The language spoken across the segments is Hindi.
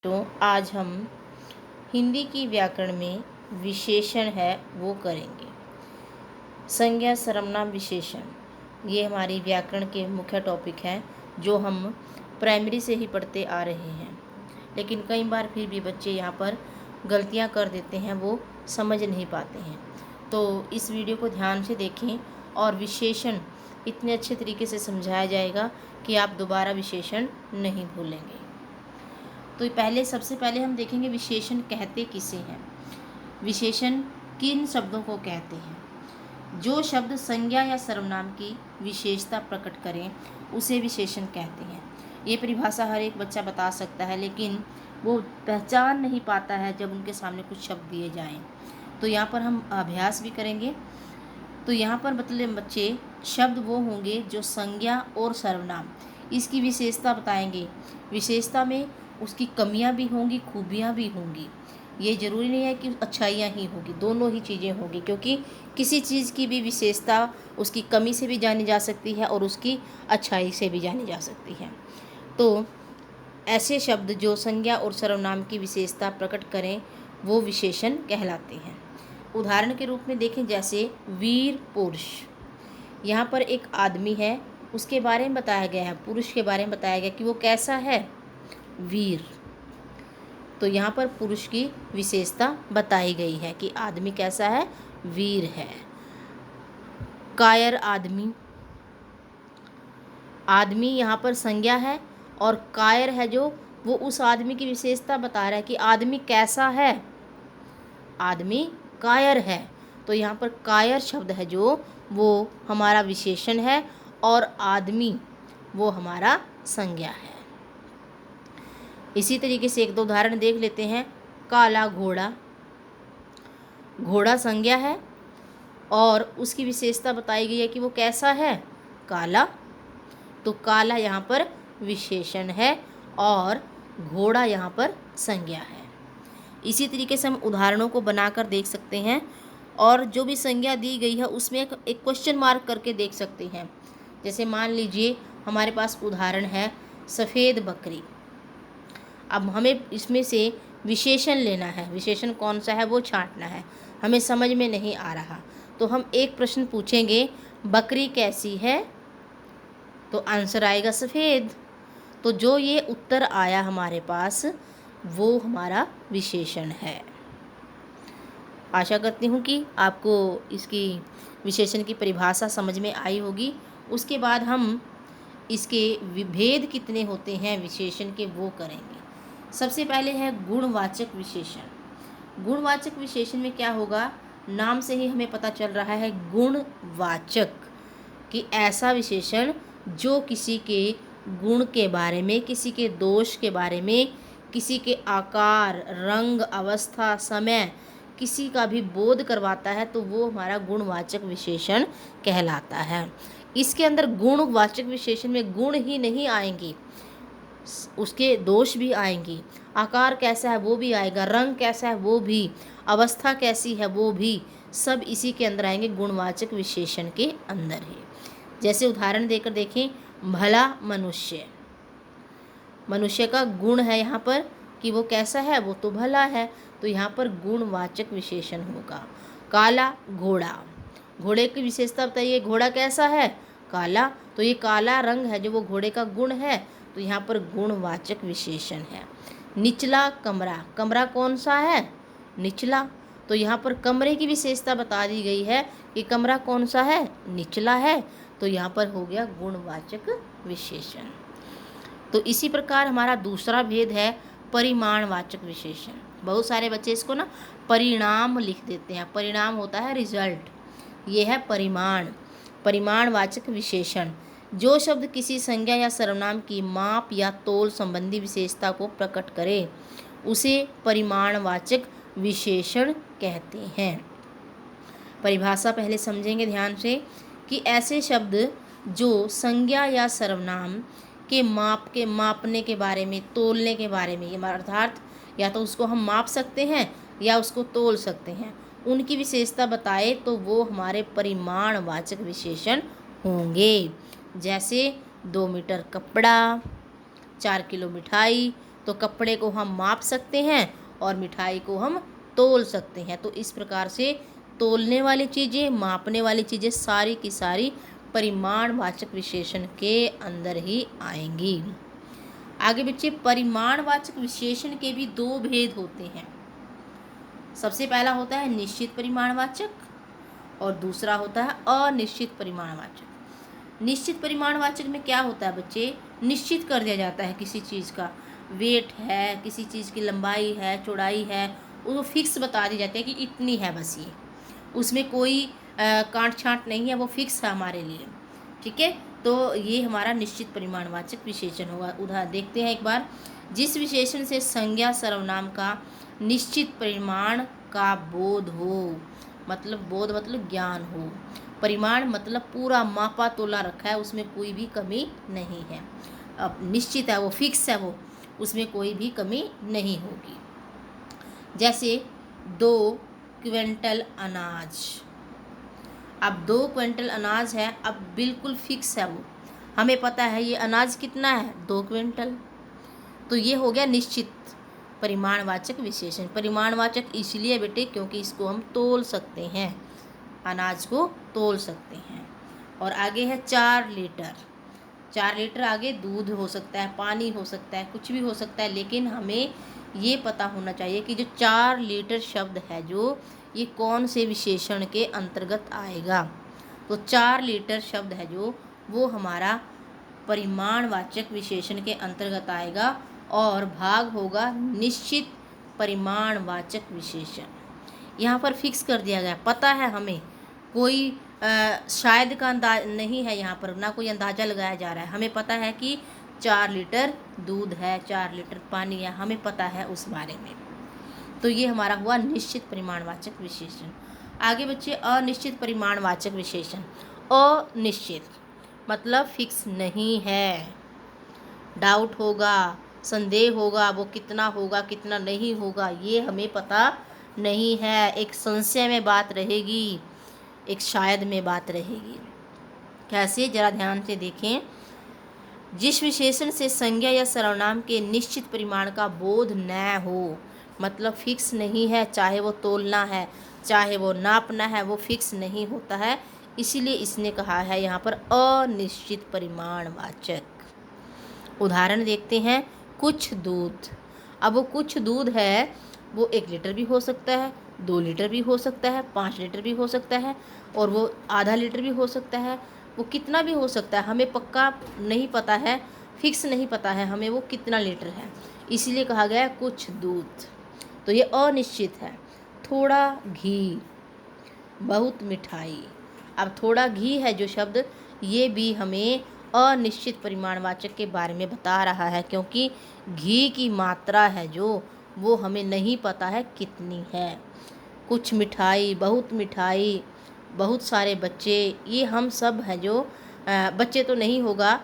तो आज हम हिंदी की व्याकरण में विशेषण है वो करेंगे। संज्ञा सर्वनाम विशेषण ये हमारी व्याकरण के मुख्य टॉपिक हैं जो हम प्राइमरी से ही पढ़ते आ रहे हैं, लेकिन कई बार फिर भी बच्चे यहाँ पर गलतियाँ कर देते हैं, वो समझ नहीं पाते हैं। तो इस वीडियो को ध्यान से देखें और विशेषण इतने अच्छे तरीके से समझाया जाएगा कि आप दोबारा विशेषण नहीं भूलेंगे। तो सबसे पहले हम देखेंगे विशेषण कहते किसे हैं। विशेषण किन शब्दों को कहते हैं? जो शब्द संज्ञा या सर्वनाम की विशेषता प्रकट करें उसे विशेषण कहते हैं। ये परिभाषा हर एक बच्चा बता सकता है, लेकिन वो पहचान नहीं पाता है जब उनके सामने कुछ शब्द दिए जाएं। तो यहाँ पर हम अभ्यास भी करेंगे। तो यहाँ पर मतलब बच्चे शब्द वो होंगे जो संज्ञा और सर्वनाम इसकी विशेषता बताएंगे। विशेषता में उसकी कमियां भी होंगी, खूबियां भी होंगी। ये ज़रूरी नहीं है कि अच्छाइयाँ ही होगी, दोनों ही चीज़ें होंगी, क्योंकि किसी चीज़ की भी विशेषता उसकी कमी से भी जानी जा सकती है और उसकी अच्छाई से भी जानी जा सकती है। तो ऐसे शब्द जो संज्ञा और सर्वनाम की विशेषता प्रकट करें वो विशेषण कहलाते हैं। उदाहरण के रूप में देखें, जैसे वीर पुरुष। यहाँ पर एक आदमी है, उसके बारे में बताया गया है, पुरुष के बारे में बताया गया कि वो कैसा है, वीर। तो यहाँ पर पुरुष की विशेषता बताई गई है कि आदमी कैसा है, वीर है। कायर आदमी, आदमी यहाँ पर संज्ञा है और कायर है जो वो उस आदमी की विशेषता बता रहा है कि आदमी कैसा है, आदमी कायर है। तो यहाँ पर कायर शब्द है जो वो हमारा विशेषण है और आदमी वो हमारा संज्ञा है। इसी तरीके से एक दो उदाहरण देख लेते हैं। काला घोड़ा, घोड़ा संज्ञा है और उसकी विशेषता बताई गई है कि वो कैसा है, काला। तो काला यहाँ पर विशेषण है और घोड़ा यहाँ पर संज्ञा है। इसी तरीके से हम उदाहरणों को बनाकर देख सकते हैं और जो भी संज्ञा दी गई है उसमें एक क्वेश्चन मार्क करके देख सकते हैं। जैसे मान लीजिए हमारे पास उदाहरण है सफ़ेद बकरी। अब हमें इसमें से विशेषण लेना है, विशेषण कौन सा है वो छांटना है, हमें समझ में नहीं आ रहा। तो हम एक प्रश्न पूछेंगे, बकरी कैसी है? तो आंसर आएगा सफ़ेद। तो जो ये उत्तर आया हमारे पास वो हमारा विशेषण है। आशा करती हूँ कि आपको इसकी विशेषण की परिभाषा समझ में आई होगी। उसके बाद हम इसके विभेद कितने होते हैं विशेषण के वो करेंगे। सबसे पहले है गुणवाचक विशेषण। गुणवाचक विशेषण में क्या होगा, नाम से ही हमें पता चल रहा है गुणवाचक, कि ऐसा विशेषण जो किसी के गुण के बारे में, किसी के दोष के बारे में, किसी के आकार, रंग, अवस्था, समय, किसी का भी बोध करवाता है, तो वो हमारा गुणवाचक विशेषण कहलाता है। इसके अंदर गुणवाचक विशेषण में गुण ही नहीं आएंगे, उसके दोष भी आएंगी। आकार कैसा है वो भी आएगा, रंग कैसा है वो भी, अवस्था कैसी है वो भी, सब इसी के अंदर आएंगे, गुणवाचक विशेषण के अंदर ही। जैसे उदाहरण देकर देखें, भला मनुष्य, मनुष्य का गुण है यहाँ पर कि वो कैसा है, वो तो भला है, तो यहाँ पर गुणवाचक विशेषण होगा। काला घोड़ा, घोड़े की विशेषता बताइए, घोड़ा कैसा है, काला। तो ये काला रंग है जो वो घोड़े का गुण है, तो यहाँ पर गुणवाचक विशेषण है। निचला कमरा, कमरा कौन सा है, निचला। तो यहाँ पर कमरे की विशेषता बता दी गई है कि कमरा कौन सा है, निचला है, तो यहाँ पर हो गया गुणवाचक विशेषण। तो इसी प्रकार हमारा दूसरा भेद है परिमाणवाचक विशेषण। बहुत सारे बच्चे इसको ना परिणाम लिख देते हैं, परिणाम होता है रिजल्ट, ये है परिमाण। परिमाणवाचक विशेषण जो शब्द किसी संज्ञा या सर्वनाम की माप या तोल संबंधी विशेषता को प्रकट करे उसे परिमाणवाचक विशेषण कहते हैं। परिभाषा पहले समझेंगे ध्यान से कि ऐसे शब्द जो संज्ञा या सर्वनाम के मापने के बारे में, तोलने के बारे में, अर्थात या तो उसको हम माप सकते हैं या उसको तोल सकते हैं, उनकी विशेषता बताए तो वो हमारे परिमाणवाचक विशेषण होंगे। जैसे 2 मीटर कपड़ा, 4 किलो मिठाई, तो कपड़े को हम माप सकते हैं और मिठाई को हम तोल सकते हैं। तो इस प्रकार से तोलने वाली चीज़ें, मापने वाली चीज़ें सारी की सारी परिमाणवाचक विशेषण के अंदर ही आएंगी। आगे बच्चे, परिमाणवाचक विशेषण के भी दो भेद होते हैं। सबसे पहला होता है निश्चित परिमाणवाचक और दूसरा होता है अनिश्चित परिमाणवाचक। निश्चित परिमाणवाचक में क्या होता है बच्चे, निश्चित कर दिया जाता है किसी चीज़ का, वेट है, किसी चीज़ की लंबाई है, चौड़ाई है, वो फिक्स बता दी जाती है कि इतनी है बस, ये उसमें कोई काट छांट नहीं है, वो फिक्स है हमारे लिए। ठीक है, तो ये हमारा निश्चित परिमाणवाचक विशेषण होगा। उदाहरण देखते हैं एक बार। जिस विशेषण से संज्ञा सर्वनाम का निश्चित परिमाण का बोध हो, मतलब बोध मतलब ज्ञान हो, परिमाण मतलब पूरा मापा तोला रखा है, उसमें कोई भी कमी नहीं है, अब निश्चित है, वो फिक्स है, वो उसमें कोई भी कमी नहीं होगी। जैसे 2 क्विंटल अनाज। अब 2 क्विंटल अनाज है, अब बिल्कुल फिक्स है, वो हमें पता है ये अनाज कितना है, 2 क्विंटल। तो ये हो गया निश्चित परिमाणवाचक विशेषण। परिमाणवाचक इसलिए बेटे क्योंकि इसको हम तोल सकते हैं, अनाज को तोल सकते हैं। और आगे है 4 लीटर। 4 लीटर आगे दूध हो सकता है, पानी हो सकता है, कुछ भी हो सकता है, लेकिन हमें ये पता होना चाहिए कि जो 4 लीटर शब्द है जो ये कौन से विशेषण के अंतर्गत आएगा। तो 4 लीटर शब्द है जो वो हमारा परिमाणवाचक विशेषण के अंतर्गत आएगा और भाग होगा निश्चित परिमाणवाचक विशेषण। यहाँ पर फिक्स कर दिया गया, पता है हमें, कोई शायद का अंदाज नहीं है, यहाँ पर ना कोई अंदाज़ा लगाया जा रहा है, हमें पता है कि 4 लीटर दूध है, 4 लीटर पानी है, हमें पता है उस बारे में। तो ये हमारा हुआ निश्चित परिमाणवाचक विशेषण। आगे बच्चे अनिश्चित परिमाणवाचक विशेषण। अनिश्चित मतलब फिक्स नहीं है, डाउट होगा, संदेह होगा, वो कितना होगा कितना नहीं होगा ये हमें पता नहीं है, एक संशय में बात रहेगी, एक शायद में बात रहेगी। कैसे, जरा ध्यान से देखें। जिस विशेषण से संज्ञा या सर्वनाम के निश्चित परिमाण का बोध न हो, मतलब फिक्स नहीं है, चाहे वो तोलना है चाहे वो नापना है, वो फिक्स नहीं होता है, इसीलिए इसने कहा है यहाँ पर अनिश्चित परिमाणवाचक। उदाहरण देखते हैं, कुछ दूध। अब वो कुछ दूध है, वो 1 लीटर भी हो सकता है, 2 लीटर भी हो सकता है, 5 लीटर भी हो सकता है, और वो आधा लीटर भी हो सकता है, वो कितना भी हो सकता है, हमें पक्का नहीं पता है, फिक्स नहीं पता है हमें वो कितना लीटर है, इसीलिए कहा गया है कुछ दूध। तो ये अनिश्चित है। थोड़ा घी, बहुत मिठाई। अब थोड़ा घी है जो शब्द, ये भी हमें अनिश्चित परिमाणवाचक के बारे में बता रहा है, क्योंकि घी की मात्रा है जो वो हमें नहीं पता है कितनी है। कुछ मिठाई, बहुत सारे बच्चे, ये हम सब हैं जो बच्चे तो नहीं होगा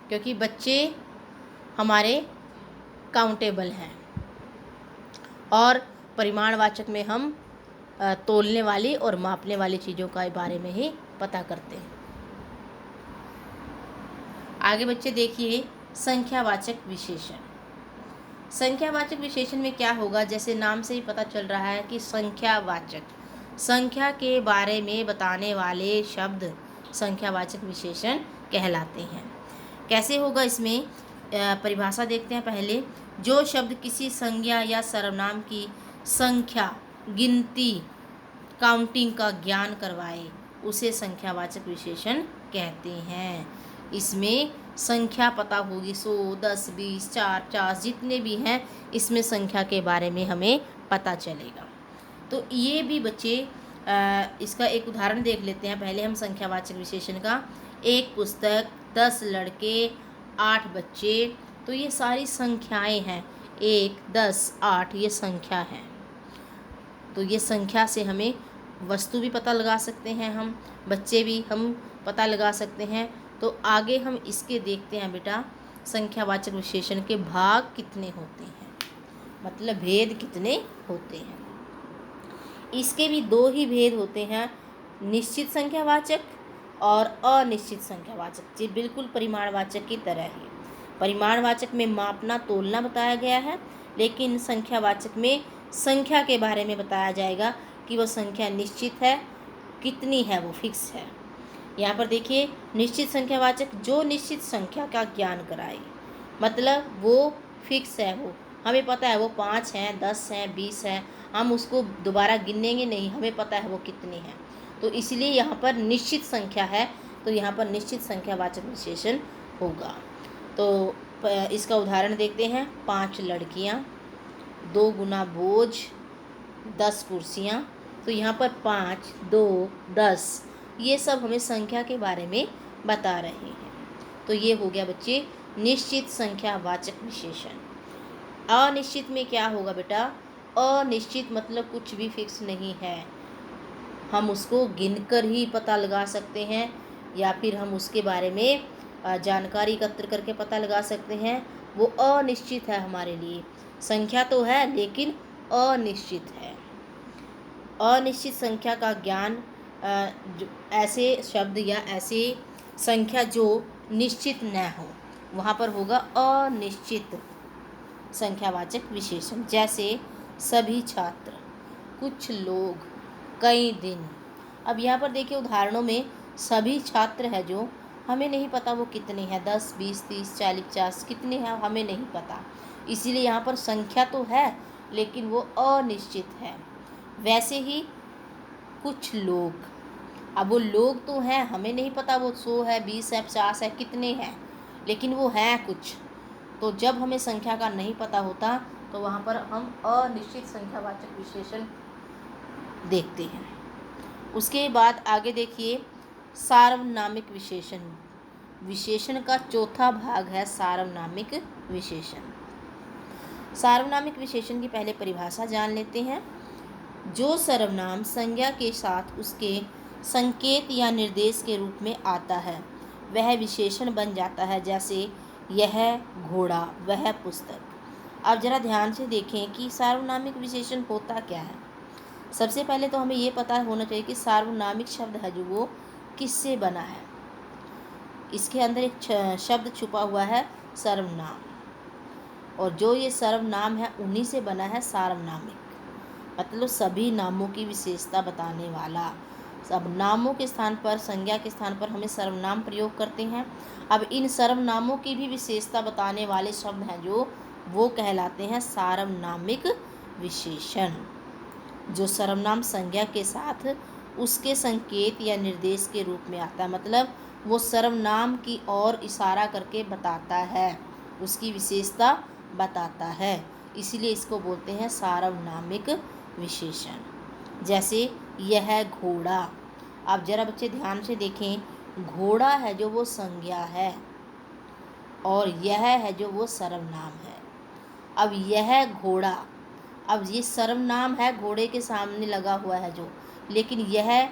क्योंकि बच्चे हमारे काउंटेबल हैं, और परिमाणवाचक में हम तोलने वाली और मापने वाली चीज़ों के बारे में ही पता करते हैं। आगे बच्चे देखिए, संख्यावाचक विशेषण। संख्यावाचक विशेषण में क्या होगा, जैसे नाम से ही पता चल रहा है कि संख्यावाचक, संख्या के बारे में बताने वाले शब्द संख्यावाचक विशेषण कहलाते हैं। कैसे होगा, इसमें परिभाषा देखते हैं पहले। जो शब्द किसी संज्ञा या सर्वनाम की संख्या, गिनती, काउंटिंग का ज्ञान करवाए उसे संख्यावाचक विशेषण कहते हैं। इसमें संख्या पता होगी, 100, 10, 20, 4, 50 जितने भी हैं, इसमें संख्या के बारे में हमें पता चलेगा। तो ये भी बच्चे इसका एक उदाहरण देख लेते हैं पहले हम संख्यावाचक विशेषण का। 1 पुस्तक, 10 लड़के, 8 बच्चे, तो ये सारी संख्याएं हैं, 1, 10, 8 ये संख्या है। तो ये संख्या से हमें वस्तु भी पता लगा सकते हैं, हम बच्चे भी हम पता लगा सकते हैं। तो आगे हम इसके देखते हैं बेटा, संख्यावाचक विशेषण के भाग कितने होते हैं, मतलब भेद कितने होते हैं। इसके भी 2 ही भेद होते हैं, निश्चित संख्यावाचक और अनिश्चित संख्यावाचक, जी बिल्कुल परिमाणवाचक की तरह ही। परिमाणवाचक में मापना तोलना बताया गया है, लेकिन संख्यावाचक में संख्या के बारे में बताया जाएगा कि वह संख्या निश्चित है, कितनी है, वो फिक्स है। यहाँ पर देखिए, निश्चित संख्यावाचक जो निश्चित संख्या का ज्ञान कराए, मतलब वो फिक्स है, वो हमें पता है वो 5 हैं, 10 हैं, 20 हैं, हम उसको दोबारा गिनेंगे नहीं, हमें पता है वो कितनी है। तो इसलिए यहाँ पर निश्चित संख्या है, तो यहाँ पर निश्चित संख्यावाचक विशेषण होगा। तो इसका उदाहरण देखते हैं। 5 लड़कियाँ, 2 गुना बोझ, 10 कुर्सियाँ। तो यहाँ पर 5, 2, 10 ये सब हमें संख्या के बारे में बता रहे हैं। तो ये हो गया बच्चे निश्चित संख्यावाचक विशेषण। अनिश्चित में क्या होगा बेटा? अनिश्चित मतलब कुछ भी फिक्स नहीं है, हम उसको गिनकर ही पता लगा सकते हैं, या फिर हम उसके बारे में जानकारी एकत्र करके पता लगा सकते हैं। वो अनिश्चित है हमारे लिए। संख्या तो है लेकिन अनिश्चित है। अनिश्चित संख्या का ज्ञान ऐसे शब्द या ऐसे संख्या जो निश्चित न हो, वहाँ पर होगा अनिश्चित संख्यावाचक विशेषण। जैसे सभी छात्र, कुछ लोग, कई दिन। अब यहाँ पर देखिए उदाहरणों में सभी छात्र है जो हमें नहीं पता वो कितने हैं, 10, 20, 30, 40, 50 कितने हैं हमें नहीं पता, इसीलिए यहाँ पर संख्या तो है लेकिन वो अनिश्चित है। वैसे ही कुछ लोग, अब वो लोग तो हैं, हमें नहीं पता वो 100 है, 20 है, 50 है, कितने हैं, लेकिन वो हैं कुछ। तो जब हमें संख्या का नहीं पता होता तो वहाँ पर हम अनिश्चित संख्यावाचक विशेषण देखते हैं। उसके बाद आगे देखिए सार्वनामिक विशेषण। विशेषण का चौथा भाग है सार्वनामिक विशेषण। सार्वनामिक विशेषण की पहले परिभाषा जान लेते हैं। जो सर्वनाम संज्ञा के साथ उसके संकेत या निर्देश के रूप में आता है वह विशेषण बन जाता है। जैसे यह घोड़ा, वह पुस्तक। अब जरा ध्यान से देखें कि सार्वनामिक विशेषण होता क्या है। सबसे पहले तो हमें ये पता होना चाहिए कि सार्वनामिक शब्द है जो वो किससे बना है। इसके अंदर एक शब्द छुपा हुआ है सर्वनाम, और जो ये सर्वनाम है उन्हीं से बना है सार्वनामिक, मतलब सभी नामों की विशेषता बताने वाला। सब नामों के स्थान पर, संज्ञा के स्थान पर हमें सर्वनाम प्रयोग करते हैं। अब इन सर्वनामों की भी विशेषता बताने वाले शब्द हैं जो वो कहलाते हैं सार्वनामिक विशेषण। जो सर्वनाम संज्ञा के साथ उसके संकेत या निर्देश के रूप में आता है, मतलब वो सर्वनाम की ओर इशारा करके बताता है, उसकी विशेषता बताता है, इसलिए इसको बोलते हैं सार्वनामिक विशेषण। जैसे यह घोड़ा। आप जरा बच्चे ध्यान से देखें, घोड़ा है जो वो संज्ञा है और यह है जो वो सर्वनाम है। अब यह घोड़ा, अब ये सर्वनाम है, घोड़े के सामने लगा हुआ है जो, लेकिन यह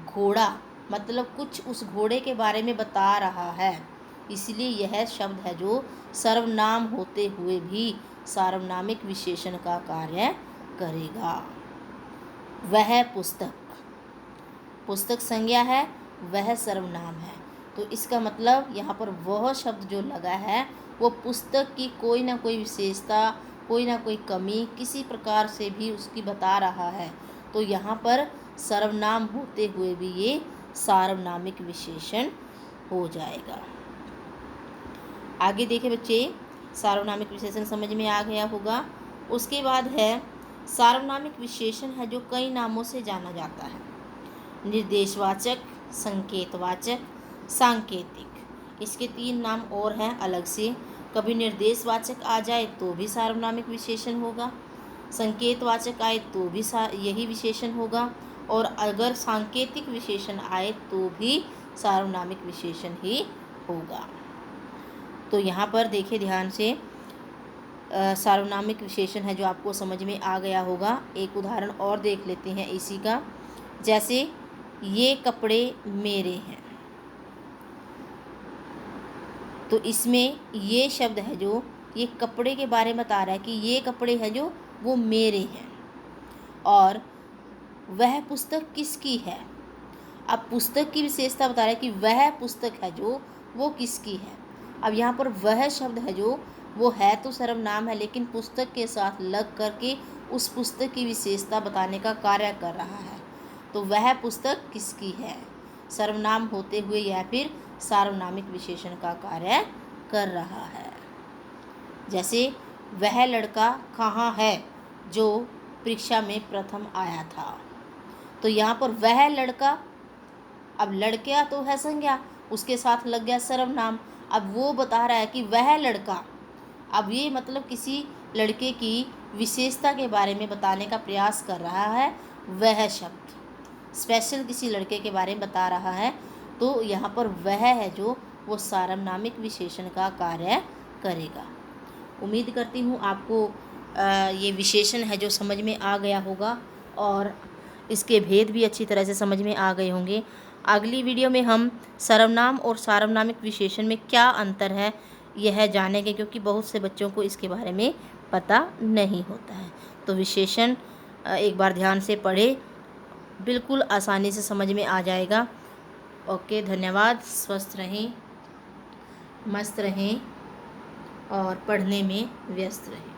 घोड़ा मतलब कुछ उस घोड़े के बारे में बता रहा है, इसलिए यह शब्द है जो सर्वनाम होते हुए भी सार्वनामिक विशेषण का कार्य करेगा। वह पुस्तक, पुस्तक संज्ञा है, वह सर्वनाम है, तो इसका मतलब यहाँ पर वह शब्द जो लगा है वो पुस्तक की कोई ना कोई विशेषता, कोई ना कोई कमी किसी प्रकार से भी उसकी बता रहा है, तो यहाँ पर सर्वनाम होते हुए भी ये सार्वनामिक विशेषण हो जाएगा। आगे देखें बच्चे, सार्वनामिक विशेषण समझ में आ गया होगा। उसके बाद है सार्वनामिक विशेषण है जो कई नामों से जाना जाता है। निर्देशवाचक, संकेतवाचक, सांकेतिक। इसके 3 नाम और हैं अलग से। कभी निर्देशवाचक आ जाए तो भी सार्वनामिक विशेषण होगा, संकेतवाचक आए तो भी यही विशेषण होगा, और अगर सांकेतिक विशेषण आए तो भी सार्वनामिक विशेषण ही होगा। तो यहाँ पर देखिए ध्यान से, सार्वनामिक विशेषण है जो आपको समझ में आ गया होगा। एक उदाहरण और देख लेते हैं इसी का। जैसे ये कपड़े मेरे हैं, तो इसमें ये शब्द है जो ये कपड़े के बारे में बता रहा है कि ये कपड़े हैं जो वो मेरे हैं, और वह पुस्तक किसकी है। अब पुस्तक की विशेषता बता रहा है कि वह पुस्तक है जो वो किसकी है। अब यहाँ पर वह शब्द है जो वो है तो सर्वनाम है, लेकिन पुस्तक के साथ लग करके उस पुस्तक की विशेषता बताने का कार्य कर रहा है। तो वह पुस्तक किसकी है, सर्वनाम होते हुए यह फिर सार्वनामिक विशेषण का कार्य कर रहा है। जैसे वह लड़का कहाँ है जो परीक्षा में प्रथम आया था। तो यहाँ पर वह लड़का, अब लड़का तो है संज्ञा, उसके साथ लग गया सर्वनाम। अब वो बता रहा है कि वह लड़का, अब ये मतलब किसी लड़के की विशेषता के बारे में बताने का प्रयास कर रहा है। वह शब्द स्पेशल किसी लड़के के बारे में बता रहा है, तो यहाँ पर वह है जो वो सार्वनामिक विशेषण का कार्य करेगा। उम्मीद करती हूँ आपको ये विशेषण है जो समझ में आ गया होगा और इसके भेद भी अच्छी तरह से समझ में आ गए होंगे। अगली वीडियो में हम सर्वनाम और सार्वनामिक विशेषण में क्या अंतर है यह जानेंगे, क्योंकि बहुत से बच्चों को इसके बारे में पता नहीं होता है। तो विशेषण एक बार ध्यान से पढ़े, बिल्कुल आसानी से समझ में आ जाएगा। ओके, धन्यवाद। स्वस्थ रहें, मस्त रहें और पढ़ने में व्यस्त रहें।